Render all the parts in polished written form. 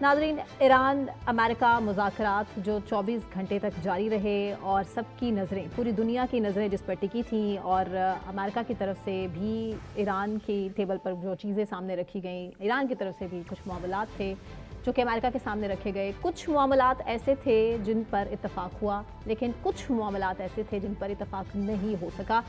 ناظرین، ایران امریکہ مذاکرات جو 24 گھنٹے تک جاری رہے اور سب کی نظریں، پوری دنیا کی نظریں جس پر ٹکی تھیں، اور امریکہ کی طرف سے بھی ایران کی ٹیبل پر جو چیزیں سامنے رکھی گئیں، ایران کی طرف سے بھی کچھ معاملات تھے جو کہ امریکہ کے سامنے رکھے گئے. کچھ معاملات ایسے تھے جن پر اتفاق ہوا، لیکن کچھ معاملات ایسے تھے جن پر اتفاق نہیں ہو سکا.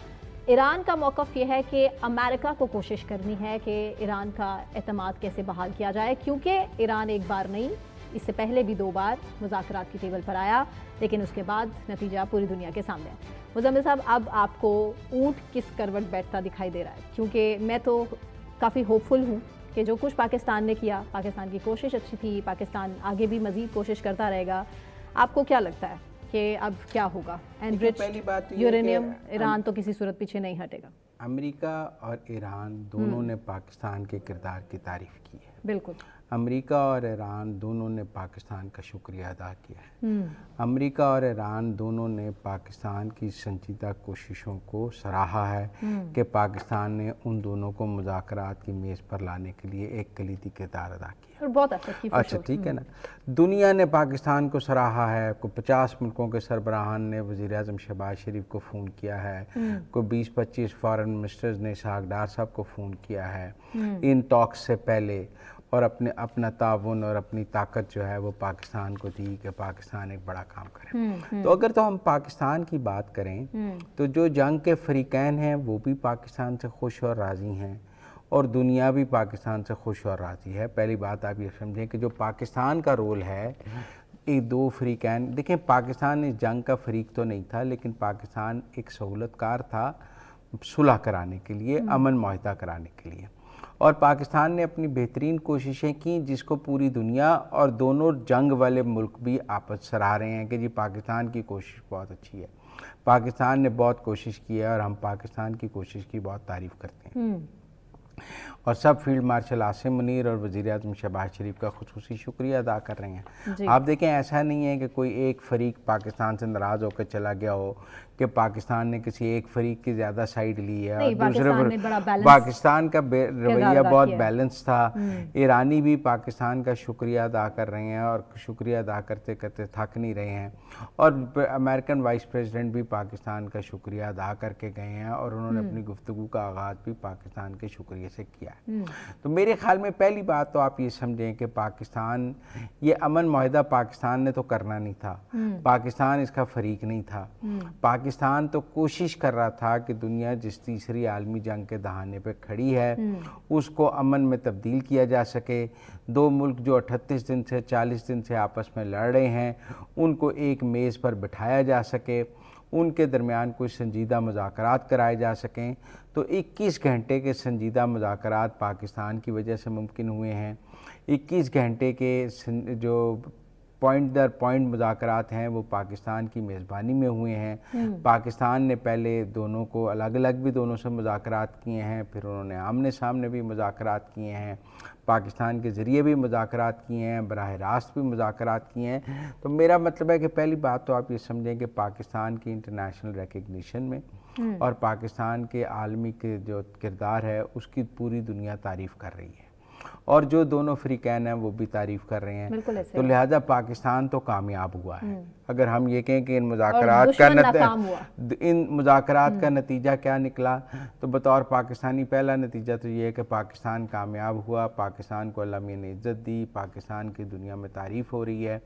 ایران کا موقف یہ ہے کہ امریکہ کو کوشش کرنی ہے کہ ایران کا اعتماد کیسے بحال کیا جائے، کیونکہ ایران ایک بار نہیں، اس سے پہلے بھی 2 بار مذاکرات کی ٹیبل پر آیا، لیکن اس کے بعد نتیجہ پوری دنیا کے سامنے ہے. مزمل صاحب، اب آپ کو اونٹ کس کروٹ بیٹھتا دکھائی دے رہا ہے؟ کیونکہ میں تو کافی ہوپ فل ہوں کہ جو کچھ پاکستان نے کیا، پاکستان کی کوشش اچھی تھی، پاکستان آگے بھی مزید کوشش کرتا رہے گا. آپ کو کیا لگتا ہے کہ اب کیا ہوگا؟ پہلی بات یورینیم ایران تو کسی صورت پیچھے نہیں ہٹے گا. امریکہ اور ایران دونوں نے پاکستان کے کردار کی تعریف کی ہے. بالکل. امریکہ اور ایران دونوں نے پاکستان کا شکریہ ادا کیا ہے. امریکہ اور ایران دونوں نے پاکستان کی سنجیدہ کوششوں کو سراہا ہے کہ پاکستان نے ان دونوں کو مذاکرات کی میز پر لانے کے لیے ایک کلیدی کردار ادا کیا. بہت اچھا، ٹھیک ہے نا. دنیا نے پاکستان کو سراہا ہے. کوئی 50 ملکوں کے سربراہان نے وزیر اعظم شہباز شریف کو فون کیا ہے. کوئی 20-25 فارن منسٹرز نے اسحاق ڈار صاحب کو فون کیا ہے ان ٹاکس سے پہلے، اور اپنا تعاون اور اپنی طاقت جو ہے وہ پاکستان کو دی کہ پاکستان ایک بڑا کام کرے. تو اگر تو ہم پاکستان کی بات کریں تو جو جنگ کے فریقین ہیں وہ بھی پاکستان سے خوش اور راضی ہیں، اور دنیا بھی پاکستان سے خوش اور راضی ہے. پہلی بات آپ یہ سمجھیں کہ جو پاکستان کا رول ہے، یہ 2 فریقین، دیکھیں پاکستان اس جنگ کا فریق تو نہیں تھا، لیکن پاکستان ایک سہولت کار تھا صلح کرانے کے لیے، امن معاہدہ کرانے کے لیے. اور پاکستان نے اپنی بہترین کوششیں کی جس کو پوری دنیا اور دونوں جنگ والے ملک بھی آپس سراہ رہے ہیں کہ جی پاکستان کی کوشش بہت اچھی ہے، پاکستان نے بہت کوشش کی ہے اور ہم پاکستان کی کوشش کی بہت تعریف کرتے ہیں. اور سب فیلڈ مارشل عاصم منیر اور وزیر اعظم شہباز شریف کا خصوصی شکریہ ادا کر رہے ہیں. آپ دیکھیں ایسا نہیں ہے کہ کوئی ایک فریق پاکستان سے ناراض ہو کے چلا گیا ہو کہ پاکستان نے کسی ایک فریق کی زیادہ سائیڈ لی ہے، اور دوسرے پاکستان کا رویہ بہت بیلنس تھا. ایرانی بھی پاکستان کا شکریہ ادا کر رہے ہیں اور شکریہ ادا کرتے کرتے تھک نہیں رہے ہیں، اور امریکن وائس پریزیڈنٹ بھی پاکستان کا شکریہ ادا کر کے گئے ہیں، اور انہوں نے اپنی گفتگو کا آغاز بھی پاکستان کے شکریہ سے کیا ہے. تو میرے خیال میں پہلی بات تو آپ یہ سمجھیں کہ پاکستان، یہ امن معاہدہ پاکستان نے تو کرنا نہیں تھا، پاکستان اس کا فریق نہیں تھا. پاکستان تو کوشش کر رہا تھا کہ دنیا جس تیسری عالمی جنگ کے دہانے پہ کھڑی ہے اس کو امن میں تبدیل کیا جا سکے. 2 ملک جو 38 دن سے 40 دن سے آپس میں لڑ رہے ہیں ان کو ایک میز پر بٹھایا جا سکے، ان کے درمیان کوئی سنجیدہ مذاکرات کرائے جا سکیں. تو 21 گھنٹے کے سنجیدہ مذاکرات پاکستان کی وجہ سے ممکن ہوئے ہیں. 21 گھنٹے کے جو پوائنٹ در پوائنٹ مذاکرات ہیں وہ پاکستان کی میزبانی میں ہوئے ہیں. پاکستان نے پہلے دونوں کو الگ الگ بھی دونوں سے مذاکرات کیے ہیں، پھر انہوں نے آمنے سامنے بھی مذاکرات کیے ہیں، پاکستان کے ذریعے بھی مذاکرات کیے ہیں، براہ راست بھی مذاکرات کیے ہیں. تو میرا مطلب ہے کہ پہلی بات تو آپ یہ سمجھیں کہ پاکستان کی انٹرنیشنل ریکگنیشن میں اور پاکستان کے عالمی کے جو کردار ہے اس کی پوری دنیا تعریف کر رہی ہے، اور جو دونوں فریقین ہیں وہ بھی تعریف کر رہے ہیں. تو لہذا پاکستان تو کامیاب ہوا ہے. اگر ہم یہ کہیں کہ ان مذاکرات کا نتیجہ کیا نکلا، تو بطور پاکستانی پہلا نتیجہ تو یہ ہے کہ پاکستان کامیاب ہوا، پاکستان کو اللہ نے عزت دی، پاکستان کی دنیا میں تعریف ہو رہی ہے.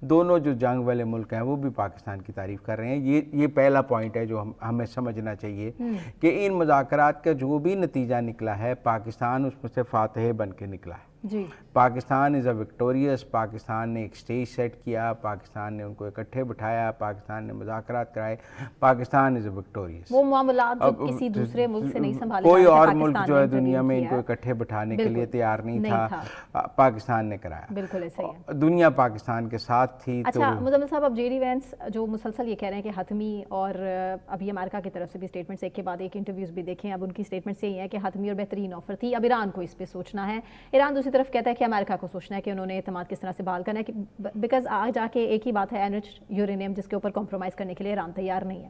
دونوں جو جنگ والے ملک ہیں وہ بھی پاکستان کی تعریف کر رہے ہیں. یہ پہلا پوائنٹ ہے جو ہمیں سمجھنا چاہیے کہ ان مذاکرات کا جو بھی نتیجہ نکلا ہے پاکستان اس میں سے فاتح بن کے نکلا ہے. پاکستان از اے وکٹوریس. پاکستان نے ایک سٹیج سیٹ کیا، پاکستان نے ان کو اکٹھے بٹھایا، پاکستان نے مذاکرات کرائے. پاکستان از اے وکٹوریس. وہ معاملات جو کسی دوسرے ملک سے نہیں سنبھالے کوئی اور ملک جو ہے دنیا میں ان کو اکٹھے بٹھانے کے لیے تیار نہیں تھا، پاکستان نے کرایا. بالکل ایسے ہی دنیا پاکستان کے ساتھ تھی. اچھا مزمل صاحب، اب جے ڈی وینس جو مسلسل یہ کہہ رہے ہیں کہ حتمی، اور ابھی امریکہ کی طرف سے بھی اسٹیٹمنٹس ایک کے بعد ایک انٹرویوز بھی دیکھیں، اب ان کی اسٹیٹمنٹس یہی ہیں کہ حتمی اور بہترین آفر تھی، اب ایران کو اس پہ سوچنا ہے. ایران دوسری طرف کہتا ہے کہ امریکہ کو سوچنا ہے کہ انہوں نے اعتماد کس طرح سے بحال کرنا ہے، بیکاز آج جا کے ایک ہی بات ہے، اینرچ یورینیم جس کے اوپر کمپرومائز کرنے کے لیے ایران تیار نہیں ہے.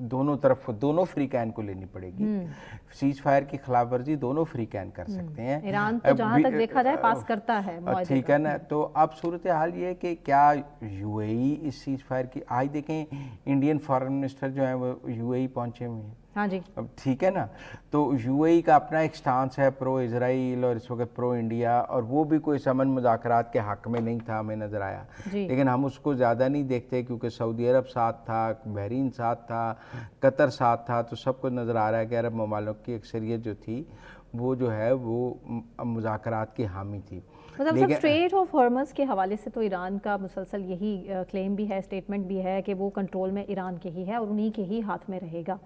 دونوں طرف دونوں فریقین کو لینی پڑے گی. سیز فائر کی خلاف ورزی دونوں فریقین کر سکتے ہیں. ایران تو جہاں تک دیکھا جائے پاس کرتا ہے, ٹھیک ہے نا. تو اب صورتحال یہ ہے کہ کیا یو اے ای اس سیز فائر کی, آج دیکھیں انڈین فارن منسٹر جو ہیں وہ یو اے ای پہنچے ہوئے ہیں. ہاں جی, اب ٹھیک ہے نا. تو یو اے ای کا اپنا ایک سٹانس ہے پرو اسرائیل اور اس وقت پرو انڈیا, اور وہ بھی کوئی امن مذاکرات کے حق میں نہیں تھا, ہمیں نظر آیا. لیکن ہم اس کو زیادہ نہیں دیکھتے کیونکہ سعودی عرب ساتھ تھا, بحرین ساتھ تھا, قطر ساتھ تھا, تو سب کو نظر آ رہا ہے کہ عرب ممالک کی اکثریت جو تھی وہ جو ہے وہ مذاکرات کی حامی تھی. مطلب اسٹریٹ آف ہارمز کے حوالے سے تو ایران کا مسلسل یہی کلیم بھی ہے, اسٹیٹمنٹ بھی ہے کہ وہ کنٹرول میں ایران کے ہی ہے اور انہی کے ہی ہاتھ میں رہے گا,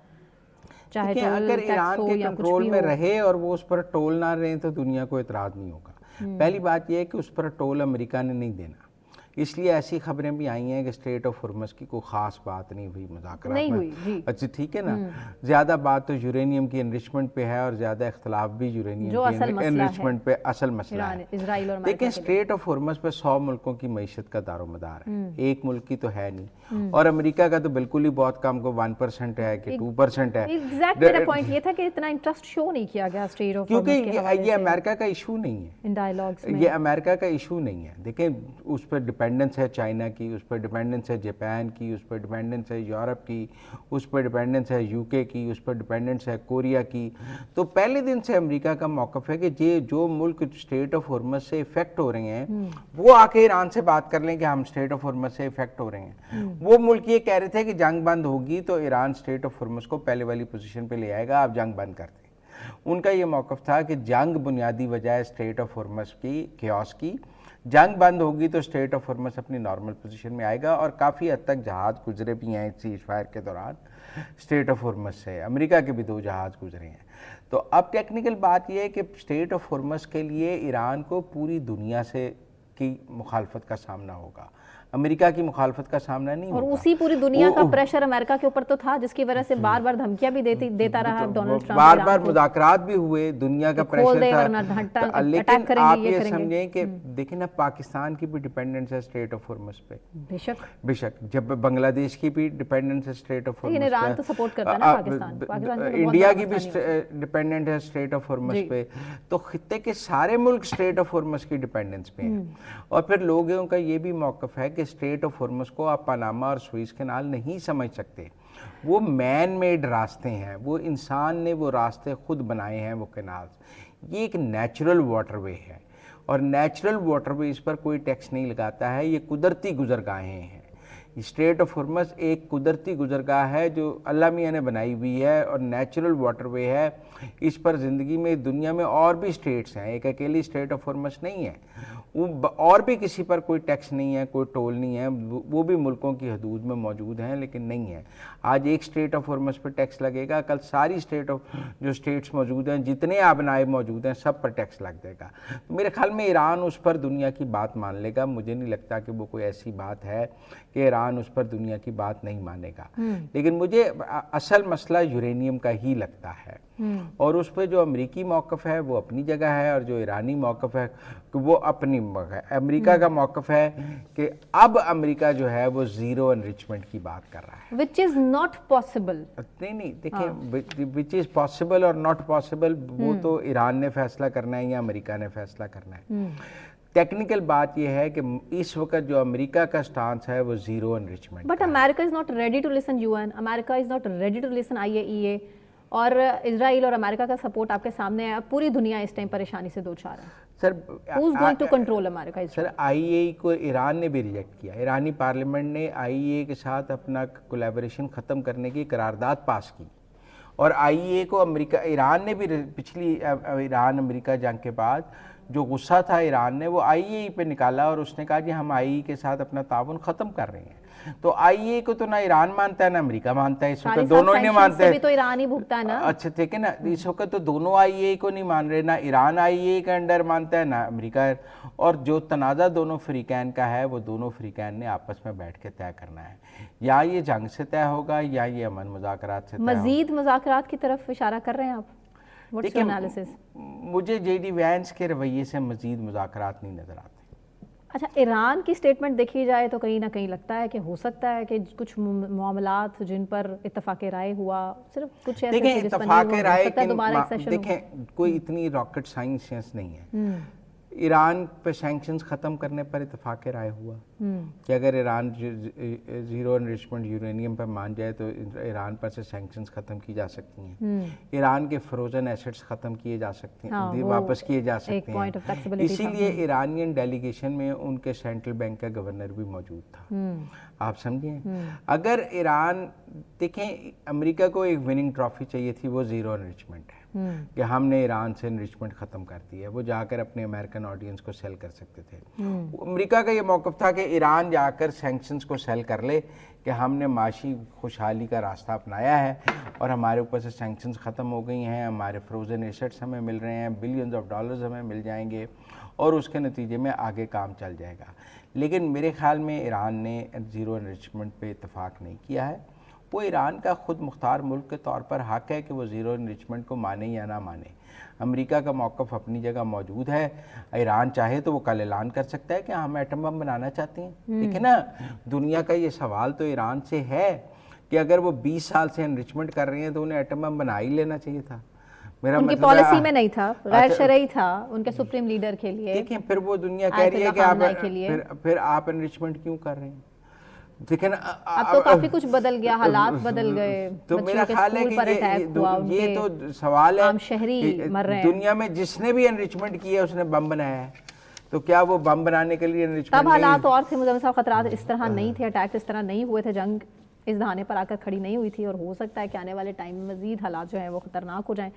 چاہے اگر ایران کے کنٹرول میں رہے اور وہ اس پر ٹول نہ رہیں تو دنیا کو اعتراض نہیں ہوگا. پہلی بات یہ ہے کہ اس پر ٹول امریکہ نے نہیں دینا, اس لیے ایسی خبریں بھی آئی ہیں کہ اسٹریٹ آف ہارمز کی کوئی خاص بات نہیں ہوئی مذاکرات میں. اچھا ٹھیک ہے نا. زیادہ بات تو یورینیم کی انرچمنٹ پہ ہے اور زیادہ اختلاف بھی یورینیم کی انرچمنٹ پہ اصل مسئلہ ہے. لیکن اسٹریٹ آف ہارمز پہ 100 ملکوں کی معیشت کا دار و مدار ہے, ایک ملک کی تو ہے نہیں, اور امریکہ کا تو بالکل ہی بہت کم, کو 1% ہے کہ 2% ہے. ایگزیکٹ میرا پوائنٹ یہ تھا کہ اتنا انٹرسٹ شو نہیں کیا گیا اسٹریٹ آف ہارمز کے حوالے سے, کیونکہ یہ امریکہ کا ایشو نہیں ہے ان ڈائیلاگز میں, یہ امریکہ کا ایشو نہیں ہے. دیکھیں اس پہ ڈیپینڈنس ہے چائنا کی, اس پہ ڈیپینڈنس ہے جاپان کی, اس پہ ڈیپینڈنس ہے یورپ کی, اس پہ ڈیپینڈنس ہے یو کے کی, اس پہ ڈیپینڈنس ہے کوریا کی. تو پہلے دن سے امریکہ کا موقف ہے کہ جو ملک اسٹریٹ آف ہارمز سے افیکٹ ہو رہے ہیں وہ آ کے ایران سے بات کر لیں کہ ہم اسٹریٹ آف ہارمز سے افیکٹ ہو رہے ہیں. وہ ملک یہ کہہ رہے تھے کہ جنگ بند ہوگی تو ایران اسٹریٹ آف ہارمز کو پہلے والی پوزیشن پہ لے آئے گا, آپ جنگ بند کر دیں. ان کا یہ موقف تھا کہ جنگ بنیادی وجہ ہے اسٹریٹ آف ہارمز کی کیوس کی, جنگ بند ہوگی تو اسٹریٹ آف ہارمز اپنی نارمل پوزیشن میں آئے گا. اور کافی حد تک جہاز گزرے بھی ہیں سیز فائر کے دوران اسٹریٹ آف ہارمز سے, امریکہ کے بھی 2 جہاز گزرے ہیں. تو اب ٹیکنیکل بات یہ ہے کہ اسٹریٹ آف ہارمز کے لیے ایران کو پوری دنیا سے کی مخالفت کا سامنا ہوگا, امریکہ کی مخالفت کا سامنا نہیں ہوگا. اور اسی پوری دنیا کا پریشر امریکہ کے اوپر تو تھا جس کی وجہ سے بار بار دھمکیاں بھی دیتا رہا ڈونلڈ ٹرمپ, بار بار مذاکرات بھی ہوئے, دنیا کا پریشر تھا. لیکن آپ یہ سمجھیں کہ دیکھیں نا پاکستان کی بھی ڈیپینڈنس ہے اسٹریٹ آف ہارمز پہ, بے شک. جب بنگلہ دیش کی بھی ڈیپینڈنس ہے اسٹریٹ آف ہارمز پہ, ایران تو سپورٹ کرتا ہے نا پاکستان, انڈیا کی بھی ڈیپینڈنٹ ہے اسٹریٹ آف ہارمز پہ. تو خطے کے سارے ملک اسٹریٹ آف ہارمز کی ڈیپینڈنس پہ ہیں. اور پھر لوگوں کا یہ بھی موقف ہے کہ اسٹریٹ آف ہارمز کو آپ پاناما اور سوئس کینال نہیں سمجھ سکتے, وہ مین میڈ راستے ہیں, وہ انسان نے وہ راستے خود بنائے ہیں وہ کینالز. یہ ایک نیچرل واٹر وے ہے اور نیچرل واٹر وے اس پر کوئی ٹیکس نہیں لگاتا ہے, یہ قدرتی گزرگاہیں ہیں. اسٹریٹ آف ہارمز ایک قدرتی گزرگاہ ہے جو اللہ میاں نے بنائی ہوئی ہے اور نیچرل واٹر وے ہے. اس پر زندگی میں دنیا میں اور بھی اسٹیٹس ہیں, ایک اکیلی اسٹریٹ آف ہارمز نہیں ہے, اور بھی کسی پر کوئی ٹیکس نہیں ہے, کوئی ٹول نہیں ہے, وہ بھی ملکوں کی حدود میں موجود ہیں لیکن نہیں ہے. آج ایک street of harms per tax لگے گا, کل ساری جو اسٹیٹس موجود ہیں, جتنے آبنائے موجود ہیں, سب پر ٹیکس لگ جائے گا. تو میرے خیال میں ایران اس پر دنیا کی بات مان لے گا. مجھے نہیں لگتا کہ وہ کوئی ایسی بات ہے کہ ایران اس پر دنیا کی بات نہیں مانے گا. لیکن مجھے اصل مسئلہ یورینیم کا ہی لگتا ہے, اور اس پہ جو امریکی موقف ہے وہ اپنی جگہ ہے, اور جو ایرانی موقف ہے وہ اپنی ہے. امریکہ کا موقف ہے کہ اب امریکہ جو ہے وہ زیرو انریچمنٹ کی بات کر رہا ہے, which is not possible. نہیں دیکھیں which is possible اور not possible وہ تو ایران نے فیصلہ کرنا ہے یا امریکہ نے فیصلہ کرنا ہے. ٹیکنیکل بات یہ ہے کہ اس وقت جو امریکہ کا سٹانس ہے وہ zero enrichment. But America is not ready to listen UN, America is not ready to listen IAEA, اور اسرائیل اور امریکہ کا سپورٹ آپ کے سامنے ہے. پوری دنیا اس ٹائم پریشانی سے دوچار ہے. سر who's going to control America? Sir IAEA کو ایران نے بھی ریجیکٹ کیا. ایرانی پارلیمنٹ نے IAEA کے ساتھ اپنا کولیبریشن ختم کرنے کی قرارداد پاس کی, اور IAEA کو ایران نے بھی پچھلی ایران امریکہ جنگ کے بعد جو غصہ تھا ایران نے وہ IAEA پہ نکالا, اور اس نے کہا کہ ہم IAEA کے ساتھ اپنا تعاون ختم کر رہے ہیں. تو IAEA کو تو نہ ایران مانتا ہے نہ امریکہ مانتا ہے, اس وقت دونوں ہی نہیں مانتے ہیں. تو ایران ہی بھگتا ہے نا. اچھا ٹھیک ہے نا, اس وقت تو دونوں IAEA کو نہیں مان رہے, نہ ایران IAEA کے انڈر مانتا ہے نہ امریکہ, اور جو تنازع دونوں فریقین کا ہے وہ دونوں فریقین نے آپس میں بیٹھ کے طے کرنا ہے, یا یہ جنگ سے طے ہوگا یا یہ امن مذاکرات سے طے ہوگا. مزید مذاکرات کی طرف اشارہ کر رہے ہیں آپ؟ مجھے JD وینس کے رویے سے مزید مذاکرات نہیں نظر آتے. اچھا، ایران کی سٹیٹمنٹ دیکھی جائے تو کہیں نہ کہیں لگتا ہے کہ ہو سکتا ہے کہ کچھ معاملات جن پر اتفاق رائے ہوا صرف کچھ ایسے دیکھیں اتفاق رائے دیکھیں کوئی اتنی راکٹ سائنس نہیں ہے. ایران پہ سینکشنز ختم کرنے پر اتفاق رائے ہوا کہ اگر ایران زیرو انریچمنٹ یورینیم پر مان جائے تو ایران پر سے سینکشنز ختم کی جا سکتی ہیں, ایران کے فروزن ایسٹس ختم کیے جا سکتے ہیں, واپس کیے جا سکتے ہیں. اسی لیے ایرانین ڈیلیگیشن میں ان کے سینٹرل بینک کا گورنر بھی موجود تھا. آپ سمجھیں, اگر ایران دیکھیں امریکہ کو ایک وننگ ٹرافی چاہیے تھی, وہ زیرو انریچمنٹ ہے کہ ہم نے ایران سے انریچمنٹ ختم کر دی ہے, وہ جا کر اپنے امریکن آڈینس کو سیل کر سکتے تھے. امریکہ کا یہ موقف تھا کہ ایران جا کر سینکشنز کو سیل کر لے کہ ہم نے معاشی خوشحالی کا راستہ اپنایا ہے اور ہمارے اوپر سے سینکشنز ختم ہو گئی ہیں, ہمارے فروزن ایسٹس ہمیں مل رہے ہیں, بلینز آف ڈالرز ہمیں مل جائیں گے اور اس کے نتیجے میں آگے کام چل جائے گا. لیکن میرے خیال میں ایران نے زیرو انریچمنٹ پہ اتفاق نہیں کیا ہے. وہ ایران کا خود مختار ملک کے طور پر حق ہے کہ وہ زیرو انریچمنٹ کو مانے یا نہ مانے. امریکہ کا موقف اپنی جگہ موجود ہے. ایران چاہے تو وہ کل اعلان کر سکتا ہے کہ ہم ایٹم بم بنانا چاہتے ہیں. ٹھیک ہے نا, دنیا کا یہ سوال تو ایران سے ہے کہ اگر وہ 20 سال سے انریچمنٹ کر رہے ہیں تو انہیں ایٹم بم بنا ہی لینا چاہیے تھا. ان کی پالیسی میں نہیں تھا, غیر شرعی تھا ان کے سپریم لیڈر کے لیے. دیکھیں پھر وہ دنیا کہہ رہی ہے کہ پھر آپ انریچمنٹ کیوں کر رہے ہیں. اب تو کافی کچھ بدل گیا, حالات بدل گئے, تو میرا خیال ہے کہ یہ تو سوال ہے, عام شہری مر رہے ہیں. دنیا میں جس نے بھی انریچمنٹ کیا ہے اس نے بم بنایا ہے, تو کیا وہ بم بنانے کے لیے انریچمنٹ تب حالات اور تھے مزمل صاحب, خطرات اس طرح نہیں تھے, اٹیک اس طرح نہیں ہوئے تھے, جنگ اس دہانے پر آ کر کھڑی نہیں ہوئی تھی, اور ہو سکتا ہے کہ آنے والے ٹائم میں مزید حالات جو ہیں وہ خطرناک ہو جائیں.